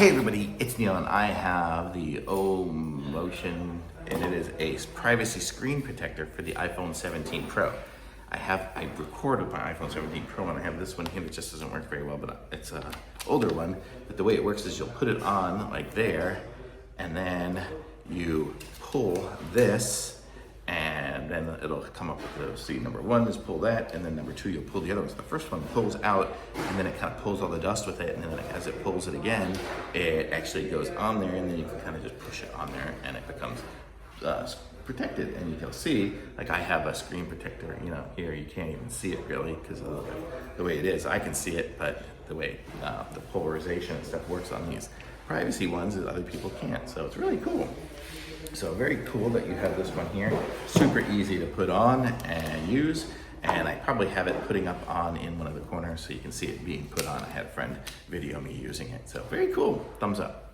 Hey everybody, it's Neil and I have the OMOTON and it is a privacy screen protector for the iPhone 17 Pro. I recorded my iPhone 17 Pro and I have this one here that just doesn't work very well, but it's an older one. But the way it works is you'll put it on like there and then you pull this and then it'll come up with those. See, number one is pull that, and then number two, you'll pull the other one. So the first one pulls out, and then it kind of pulls all the dust with it, and then as it pulls it again, it actually goes on there, and then you can kind of just push it on there, and it becomes protected. And you can see, like I have a screen protector, you know, here you can't even see it really, because of the way it is. I can see it, but the way the polarization and stuff works on these privacy ones that other people can't. So it's really cool. So very cool that you have this one here. Super easy to put on and use. And I probably have it putting up on in one of the corners so you can see it being put on. I had a friend video me using it. So very cool. Thumbs up.